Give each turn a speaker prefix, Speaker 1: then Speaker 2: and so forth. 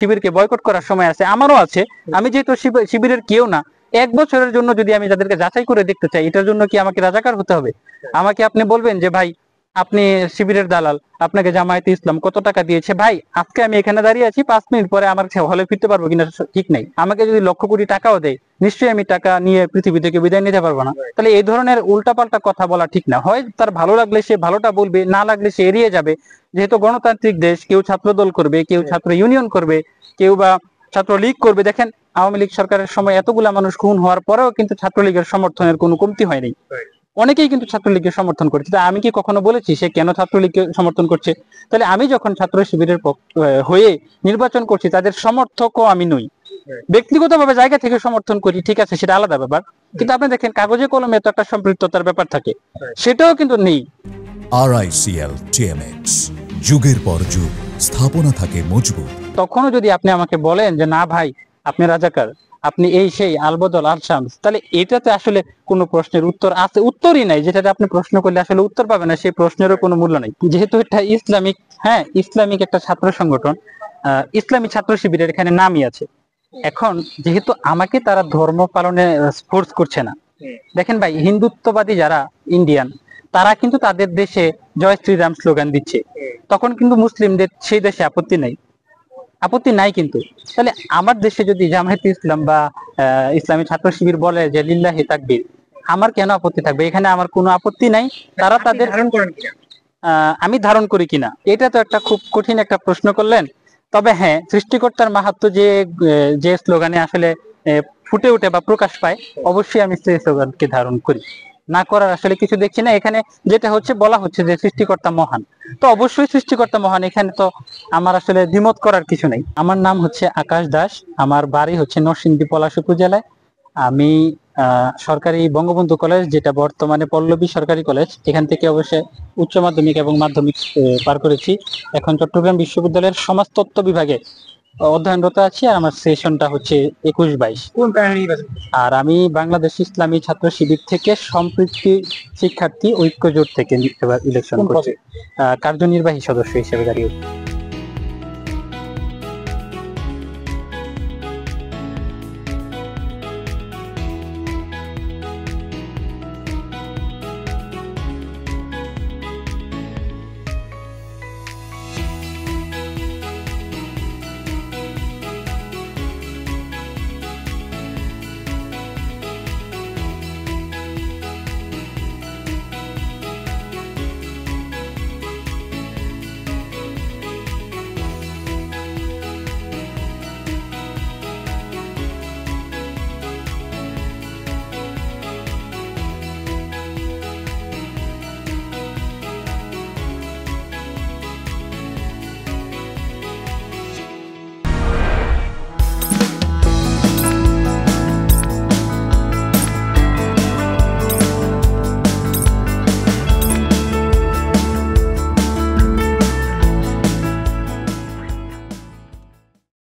Speaker 1: শিবিরকে বয়কট করার সময় আছে, আমারও আছে। আমি যেহেতু শিবিরের কেউ না, 1 বছরের জন্য যদি আমি তাদেরকে যাচাই করে দেখতে চাই, এটার জন্য কি আমাকে রাজাকার হতে হবে? আমাকে আপনি বলবেন যে ভাই আপনি শিবিরের দালাল, আপনাকে জামায়াতে ইসলাম কত টাকা দিয়েছে? ভাই আজকে আমি এখানে দাঁড়িয়ে আছি, 5 মিনিট পরে আমার হলে ফিরতে পারবো কিনা ঠিক নাই। আমাকে যদি লক্ষ কোটি টাকাও দেয়, নিশ্চয়ই আমি টাকা নিয়ে পৃথিবী থেকে বিদায় নিতে পারবো না। তাহলে এই ধরনের উল্টাপাল্টা কথা বলা ঠিক না। হয় তার ভালো লাগলে সে ভালোটা বলবে, না লাগলে সে এড়িয়ে যাবে। যেহেতু গণতান্ত্রিক দেশ, কেউ ছাত্র দল করবে, কেউ ছাত্র ইউনিয়ন করবে, কেউ বা ছাত্র লীগ করবে। দেখেন আওয়ামী লীগ সরকারের সময় এতগুলা মানুষ খুন হওয়ার পরেও কিন্তু ছাত্রলীগের সমর্থনের কোনো কমতি হয়নি। অনেকেই কিন্তু ছাত্রলীগকে সমর্থন করছে। তা আমি কি কখনো বলেছি সে কেন ছাত্রলীগকে সমর্থন করছে? তাহলে আমি যখন ছাত্র শিবিরের হয়ে নির্বাচন করছি, তাদের সমর্থকও আমি নই। ব্যক্তিগতভাবে জায়গা থেকে সমর্থন করি, ঠিক আছে, সেটা আলাদা ব্যাপার। কিন্তু আপনি দেখেন কাগজে কলমে তো একটা সম্পৃক্ততার ব্যাপার থাকে, সেটাও কিন্তু নেই।
Speaker 2: RICL TMX, যুগের পর যুগ স্থাপনা থাকে মজবুত।
Speaker 1: তখনও যদি আপনি আমাকে বলেন যে না ভাই আপনি রাজাকার, আপনি এই সেই আলবদল আল শামস, তাহলে এটাতে আসলে কোনো প্রশ্নের উত্তর আছে? উত্তরই নাই। যেটাতে আপনি প্রশ্ন করলে আসলে উত্তর পাবেন না, সেই প্রশ্নেরও কোনো মূল্য নাই। যেহেতু এটা ইসলামিক, হ্যাঁ ইসলামিক একটা ছাত্র সংগঠন, ইসলামী ছাত্র শিবিরের এখানে নামই আছে। এখন যেহেতু আমাকে তারা ধর্ম পালনে ফোর্স করছে না। দেখেন ভাই, হিন্দুত্ববাদী যারা ইন্ডিয়ান, তারা কিন্তু তাদের দেশে জয় শ্রীরাম স্লোগান দিচ্ছে, তখন কিন্তু মুসলিমদের সেই দেশে আপত্তি নাই, আপত্তি নাই কিন্তু। তাহলে আমার দেশে যদি জামায়াতে ইসলাম বা ইসলামী ছাত্র শিবির বলে যে লিল্লাহি তাকবীর, আমার কেন আপত্তি থাকবে? এখানে আমার কোনো আপত্তি নাই। তারা তাদের
Speaker 3: ধারণ করেন কিনা?
Speaker 1: আমি ধারণ করি কিনা, এটা তো একটা খুব কঠিন একটা প্রশ্ন করলেন। তবে হ্যাঁ, সৃষ্টিকর্তার মাহাত্ম্য যে স্লোগানে আসলে ফুটে ওঠে বা প্রকাশ পায়, অবশ্যই আমি সেই স্লোগানকে ধারণ করি। না করার আসলে কিছু দেখছি না। এখানে যেটা হচ্ছে বলা হচ্ছে যে সৃষ্টিকর্তা মহান, তো অবশ্যই সৃষ্টিকর্তা মহান, এখানে তো আমার আসলে দ্বিমত করার কিছু নেই। আমার নাম হচ্ছে আকাশ দাস, আমার বাড়ি হচ্ছে নরসিংদী পলাশ উপজেলায়। আমি সরকারি বঙ্গবন্ধু কলেজ, যেটা বর্তমানে পল্লবী সরকারি কলেজ, এখান থেকে অবশ্যই উচ্চ মাধ্যমিক এবং মাধ্যমিক পার করেছি। এখন চট্টগ্রাম বিশ্ববিদ্যালয়ের সমাজতত্ত্ব বিভাগে অধ্যয়নরত আছি, আর আমার সেশনটা হচ্ছে 21-22।
Speaker 3: কোন প্যানেল নির্বাচন?
Speaker 1: আর আমি বাংলাদেশ ইসলামী ছাত্র শিবির থেকে সম্পৃক্তি শিক্ষার্থী ঐক্য জোট থেকে এবার ইলেকশন করছি, কার্যনির্বাহী সদস্য হিসেবে দাঁড়িয়ে।